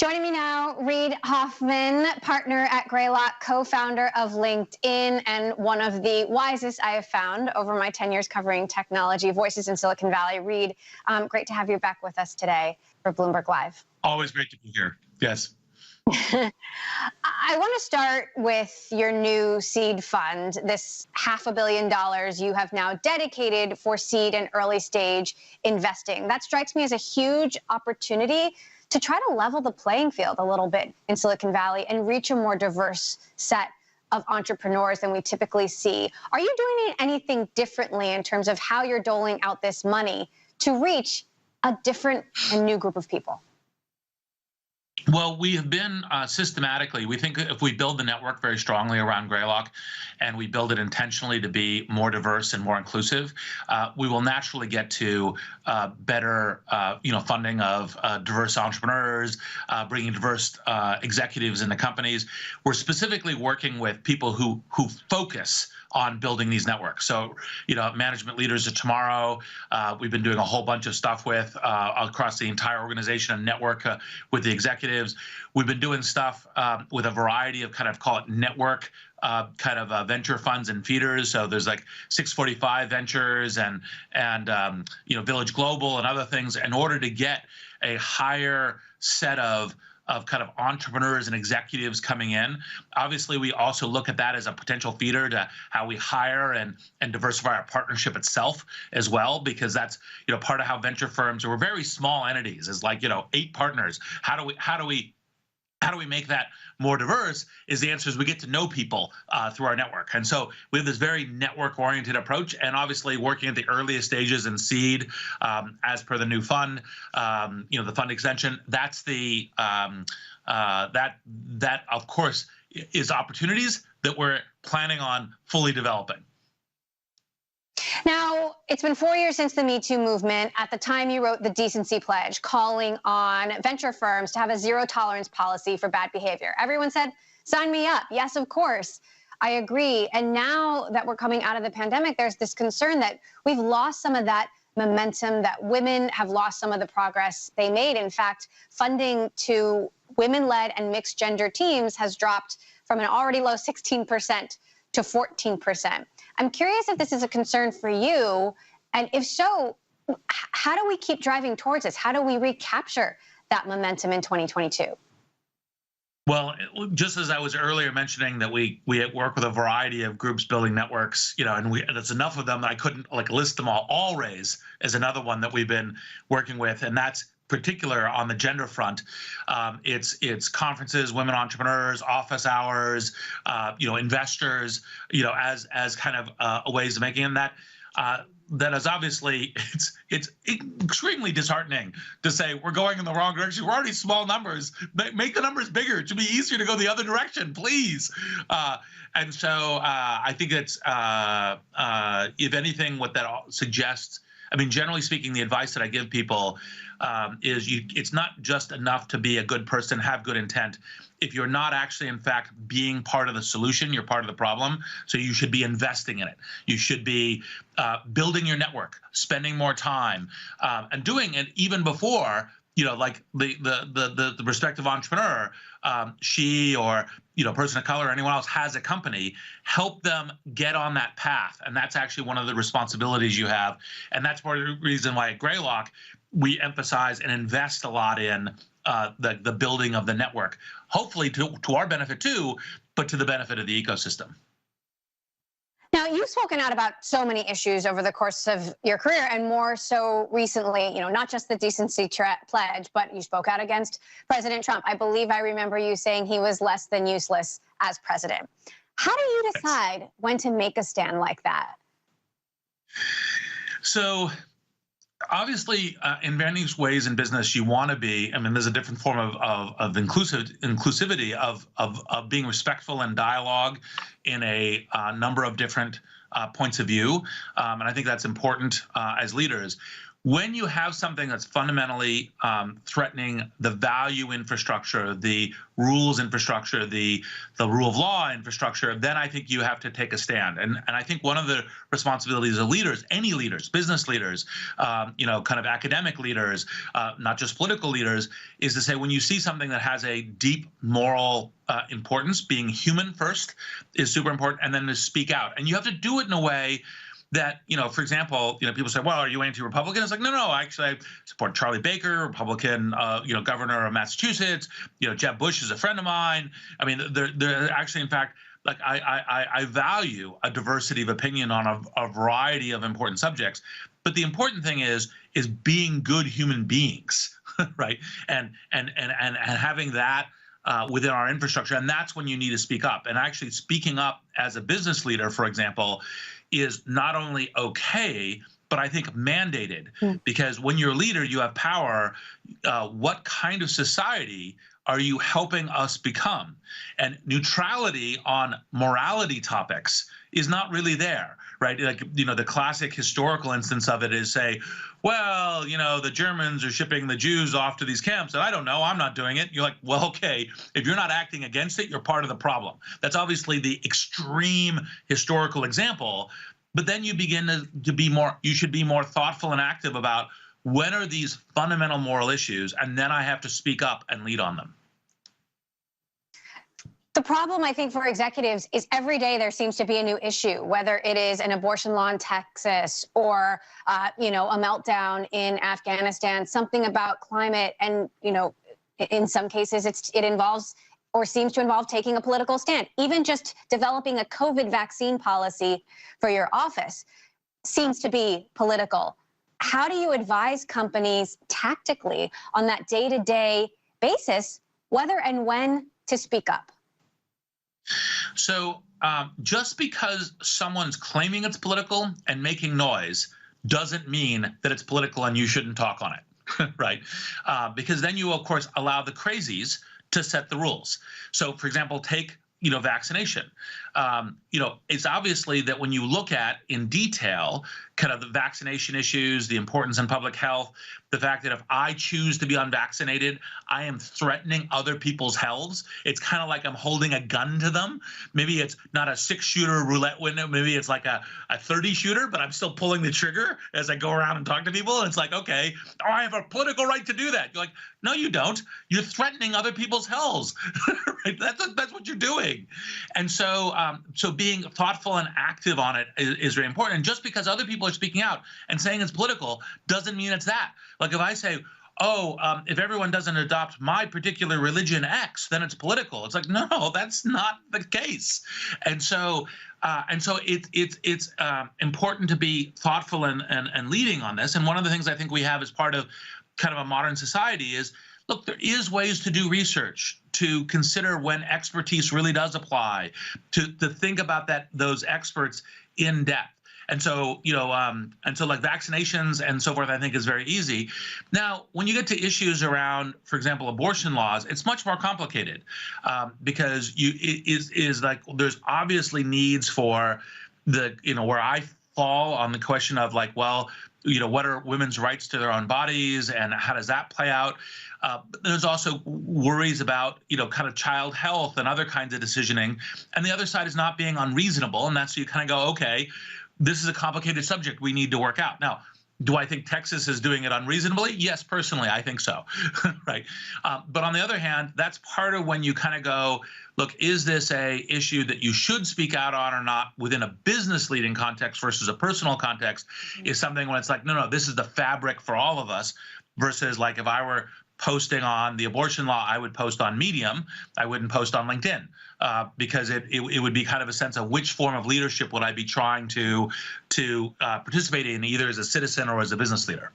Joining me now, Reid Hoffman, partner at Greylock, co-founder of LinkedIn, and one of the wisest I have found over my 10 years covering technology, voices in Silicon Valley. Reid, great to have you back with us today for Bloomberg Live. Always great to be here. Yes. I want to start with your new seed fund, this $500 million you have now dedicated for seed and early stage investing. That strikes me as a huge opportunity to try to level the playing field a little bit in Silicon Valley and reach a more diverse set of entrepreneurs than we typically see. Are you doing anything differently in terms of how you're doling out this money to reach a different and new group of people? Well, we have been systematically, we think if we build the network very strongly around Greylock and we build it intentionally to be more diverse and more inclusive, we will naturally get to better funding of diverse entrepreneurs, bringing diverse executives into companies. We're specifically working with people who focus on building these networks. So, management leaders of tomorrow, we've been doing a whole bunch of stuff with across the entire organization and network with the executives. We've been doing stuff with a variety of call it network venture funds and feeders. So there's like 645 Ventures and Village Global and other things in order to get a higher set of entrepreneurs and executives coming in. Obviously, we also look at that as a potential feeder to how we hire and diversify our partnership itself as well, because that's part of how venture firms, we're very small entities, is like 8 partners. How do we make that more diverse? Is the answer is we get to know people through our network. And so we have this very network-oriented approach, and obviously working at the earliest stages in seed, as per the new fund, the fund extension. That's the that of course is opportunities that we're planning on fully developing. Now, it's been 4 years since the Me Too movement. At the time, you wrote the Decency Pledge, calling on venture firms to have a zero-tolerance policy for bad behavior. Everyone said, sign me up. Yes, of course. I agree. And now that we're coming out of the pandemic, there's this concern that we've lost some of that momentum, that women have lost some of the progress they made. In fact, funding to women-led and mixed-gender teams has dropped from an already low 16% to 14%. I'm curious if this is a concern for you, and if so, how do we keep driving towards this? How do we recapture that momentum in 2022? Well, just as I was earlier mentioning that we work with a variety of groups building networks, and that's enough of them that I couldn't list them all. All Raise is another one that we've been working with, and that's particular on the gender front. It's conferences, women entrepreneurs, office hours, investors, as ways of making them that is obviously it's extremely disheartening to say we're going in the wrong direction. We're already small numbers. Make the numbers bigger. It should be easier to go the other direction, please. And so I think it's if anything, what that suggests. I mean, generally speaking, the advice that I give people is it's not just enough to be a good person, have good intent. If you're not actually, in fact, being part of the solution, you're part of the problem. So you should be investing in it. You should be building your network, spending more time, and doing it even before, like the respective entrepreneur, she or person of color or anyone else has a company, help them get on that path. And that's actually one of the responsibilities you have. And that's part of the reason why at Greylock, we emphasize and invest a lot in the building of the network, hopefully to our benefit too, but to the benefit of the ecosystem. Now, you've spoken out about so many issues over the course of your career, and more so recently, not just the Decency Pledge, but you spoke out against President Trump. I believe I remember you saying he was less than useless as president. How do you decide when to make a stand like that? So obviously, in many ways in business, you want to be, there's a different form of inclusivity, of being respectful and dialogue in a number of different points of view. And I think that's important as leaders. when you have something that's fundamentally threatening the value infrastructure, the rules infrastructure, the rule of law infrastructure, then I think you have to take a stand. And I think one of the responsibilities of leaders, any leaders, business leaders, kind of academic leaders, not just political leaders, is to say when you see something that has a deep moral importance, being human first is super important, and then to speak out. And you have to do it in a way that, for example, people say, well, are you anti-Republican? It's like, no, actually, I support Charlie Baker, Republican, governor of Massachusetts. Jeb Bush is a friend of mine. I mean, they're actually, in fact, like I value a diversity of opinion on a variety of important subjects. But the important thing is being good human beings, right? And having that within our infrastructure. And that's when you need to speak up. And actually speaking up as a business leader, for example, is not only okay, but I think mandated, because when you're a leader, you have power. What kind of society are you helping us become? And neutrality on morality topics is not really there, right? Like, the classic historical instance of it is, say, well, the Germans are shipping the Jews off to these camps, and I don't know, I'm not doing it. You're like, well, okay, if you're not acting against it, you're part of the problem. That's obviously the extreme historical example, but then you begin to be more, you should be more thoughtful and active about when are these fundamental moral issues, and then I have to speak up and lead on them. The problem, I think, for executives is every day there seems to be a new issue, whether it is an abortion law in Texas or, a meltdown in Afghanistan, something about climate. And, in some cases, it involves or seems to involve taking a political stand. Even just developing a COVID vaccine policy for your office seems to be political. How do you advise companies tactically on that day-to-day basis, whether and when to speak up? So just because someone's claiming it's political and making noise doesn't mean that it's political and you shouldn't talk on it, right? Because then you, of course, allow the crazies to set the rules. So, for example, take vaccination. It's obviously that when you look at in detail kind of the vaccination issues, the importance in public health, the fact that if I choose to be unvaccinated, I am threatening other people's healths. It's kind of like I'm holding a gun to them. Maybe it's not a 6-shooter roulette window. Maybe it's like a 30-shooter, but I'm still pulling the trigger as I go around and talk to people. And it's like, okay, I have a political right to do that. You're like, no, you don't. You're threatening other people's healths. Right? That's what you're doing. And so being thoughtful and active on it is very important. And just because other people are speaking out and saying it's political doesn't mean it's that. Like if I say, if everyone doesn't adopt my particular religion X, then it's political. It's like, no, that's not the case. And so it's important to be thoughtful and leading on this. And one of the things I think we have as part of kind of a modern society is, look, there is ways to do research, to consider when expertise really does apply, to think about those experts in depth. And so, like vaccinations and so forth, I think is very easy. Now, when you get to issues around, for example, abortion laws, it's much more complicated because there's obviously needs for where I fall on the question of like, well, what are women's rights to their own bodies and how does that play out? There's also worries about, kind of child health and other kinds of decisioning. And the other side is not being unreasonable. And that's, so you kind of go, okay, this is a complicated subject we need to work out. Now, do I think Texas is doing it unreasonably? Yes, personally, I think so, right? But on the other hand, that's part of when you kind of go, look, is this a issue that you should speak out on or not within a business leading context versus a personal context? Is something when it's like, no, this is the fabric for all of us, versus like if I were posting on the abortion law, I would post on Medium. I wouldn't post on LinkedIn because it would be kind of a sense of which form of leadership would I be trying to participate in, either as a citizen or as a business leader.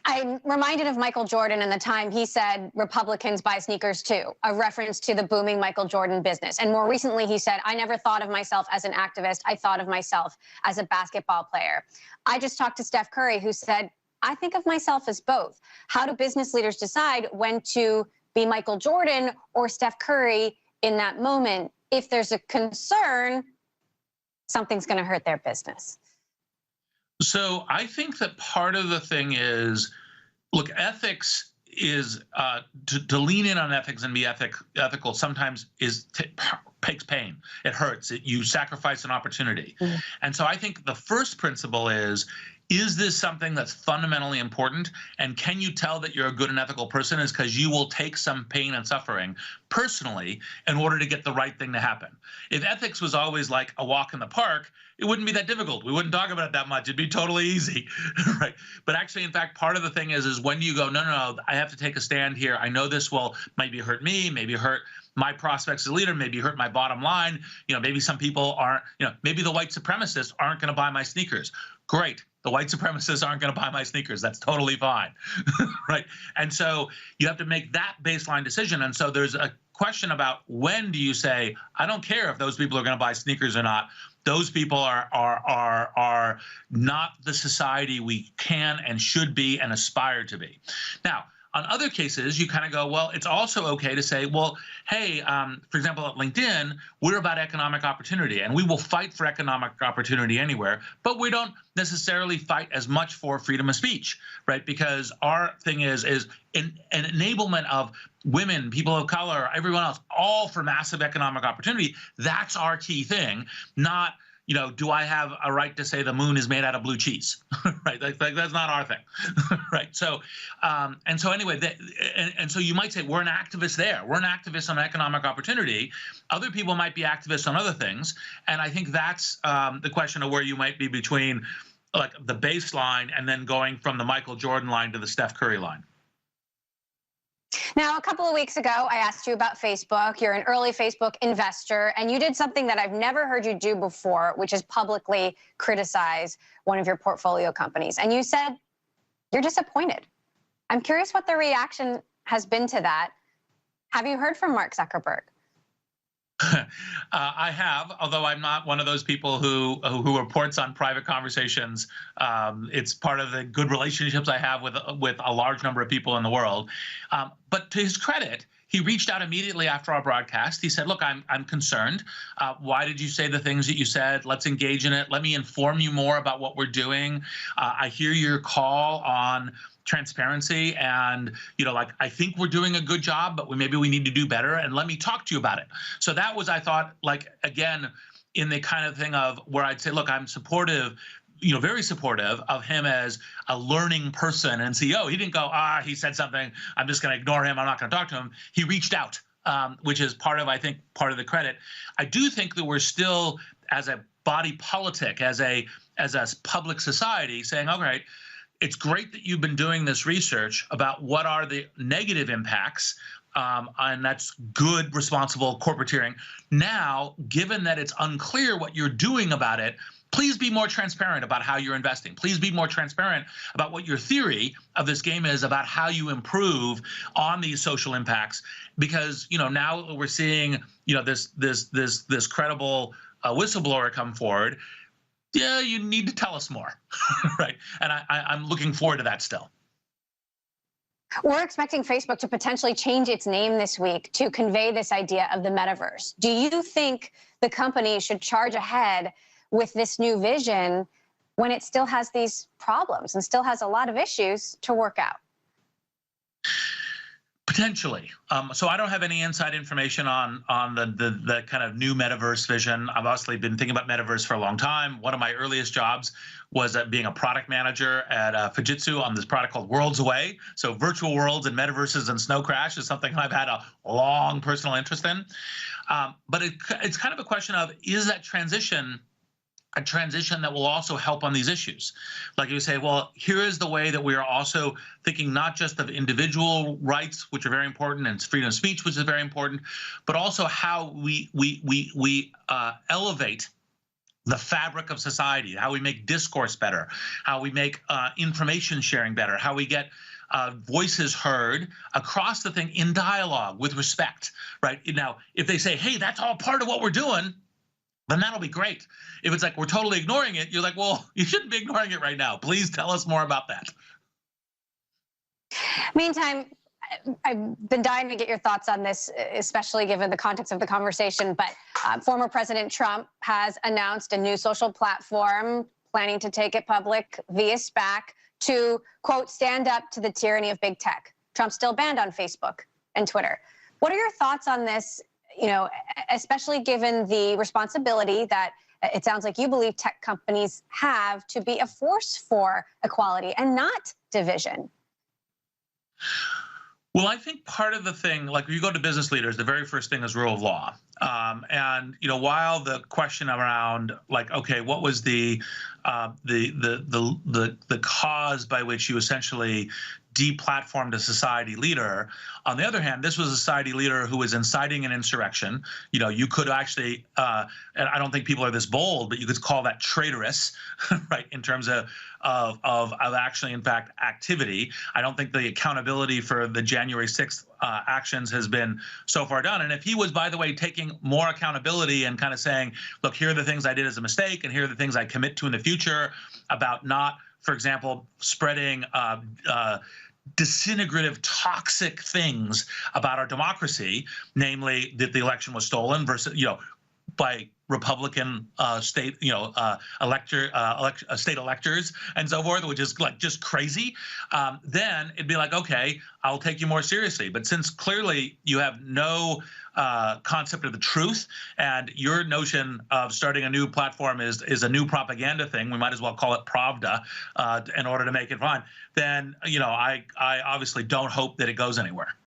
I'm reminded of Michael Jordan and the time he said Republicans buy sneakers too, a reference to the booming Michael Jordan business. And more recently, he said, I never thought of myself as an activist. I thought of myself as a basketball player. I just talked to Steph Curry, who said, I think of myself as both. How do business leaders decide when to be Michael Jordan or Steph Curry in that moment? If there's a concern, something's going to hurt their business. So I think that part of the thing is, look, ethics is to lean in on ethics and be ethical sometimes takes pain. It hurts. You sacrifice an opportunity. Mm. And so I think the first principle is this something that's fundamentally important? And can you tell that you're a good and ethical person is because you will take some pain and suffering personally in order to get the right thing to happen. If ethics was always like a walk in the park, it wouldn't be that difficult. We wouldn't talk about it that much. It'd be totally easy, right? But actually, in fact, part of the thing is when you go, no, I have to take a stand here. I know this will maybe hurt me, maybe hurt my prospects as a leader, maybe hurt my bottom line. Maybe some people aren't, maybe the white supremacists aren't going to buy my sneakers. Great. The white supremacists aren't going to buy my sneakers. That's totally fine, right? And so you have to make that baseline decision. And so there's a question about when do you say, I don't care if those people are going to buy sneakers or not. Those people are not the society we can and should be and aspire to be. Now, on other cases, you kind of go, well, it's also okay to say, well, hey, for example, at LinkedIn, we're about economic opportunity, and we will fight for economic opportunity anywhere, but we don't necessarily fight as much for freedom of speech, right? Because our thing is an enablement of women, people of color, everyone else, all for massive economic opportunity. That's our key thing, not, do I have a right to say the moon is made out of blue cheese, right? That's not our thing, right? So, and so anyway, and so you might say we're an activist there. We're an activist on economic opportunity. Other people might be activists on other things, and I think that's the question of where you might be between like the baseline and then going from the Michael Jordan line to the Steph Curry line. Now, a couple of weeks ago, I asked you about Facebook. You're an early Facebook investor, and you did something that I've never heard you do before, which is publicly criticize one of your portfolio companies. And you said you're disappointed. I'm curious what the reaction has been to that. Have you heard from Mark Zuckerberg? I have, although I'm not one of those people who reports on private conversations. It's part of the good relationships I have with a large number of people in the world. But to his credit, he reached out immediately after our broadcast. He said, look, I'm concerned. Why did you say the things that you said? Let's engage in it. Let me inform you more about what we're doing. I hear your call on transparency, and I think we're doing a good job, but maybe we need to do better, and let me talk to you about it. So that was, I thought, again, in the kind of thing of where I'd say, look, I'm supportive, very supportive of him as a learning person and CEO. He didn't go, he said something, I'm just going to ignore him, I'm not going to talk to him. He reached out, which is part of the credit. I do think that we're still, as a body politic, as a public society, saying, all right, it's great that you've been doing this research about what are the negative impacts, and that's good, responsible corporateering. Now, given that it's unclear what you're doing about it, please be more transparent about how you're investing. Please be more transparent about what your theory of this game is about how you improve on these social impacts. Because now we're seeing this credible whistleblower come forward. Yeah, you need to tell us more, right? And I'm looking forward to that still. We're expecting Facebook to potentially change its name this week to convey this idea of the metaverse. Do you think the company should charge ahead with this new vision when it still has these problems and still has a lot of issues to work out? Potentially. So I don't have any inside information on the kind of new metaverse vision. I've obviously been thinking about metaverse for a long time. One of my earliest jobs was being a product manager at Fujitsu on this product called Worlds Away. So virtual worlds and metaverses and Snow Crash is something I've had a long personal interest in. But it's kind of a question of, is that transition a transition that will also help on these issues? Like you say, well, here is the way that we are also thinking not just of individual rights, which are very important, and freedom of speech, which is very important, but also how we elevate the fabric of society, how we make discourse better, how we make information sharing better, how we get voices heard across the thing in dialogue with respect, right? Now, if they say, hey, that's all part of what we're doing, then that'll be great. If it's like we're totally ignoring it, you're like, well, you shouldn't be ignoring it right now. Please tell us more about that. Meantime, I've been dying to get your thoughts on this, especially given the context of the conversation, but former President Trump has announced a new social platform planning to take it public via SPAC to, quote, stand up to the tyranny of big tech. Trump's still banned on Facebook and Twitter. What are your thoughts on this, especially given the responsibility that it sounds like you believe tech companies have to be a force for equality and not division? Well, I think part of the thing, like when you go to business leaders, the very first thing is rule of law. And while the question around, like, okay, what was the cause by which you essentially deplatformed a society leader? On the other hand, this was a society leader who was inciting an insurrection. You could actually, and I don't think people are this bold, but you could call that traitorous, right? In terms of actually, in fact, activity. I don't think the accountability for the January 6th actions has been so far done. And if he was, by the way, taking more accountability and kind of saying, look, here are the things I did as a mistake, and here are the things I commit to in the future about not, for example, spreading disintegrative, toxic things about our democracy, namely that the election was stolen versus, by Republican state electors and so forth, which is like just crazy, then it'd be like, okay, I'll take you more seriously. But since clearly you have no concept of the truth, and your notion of starting a new platform is a new propaganda thing, we might as well call it Pravda in order to make it fun, then I obviously don't hope that it goes anywhere.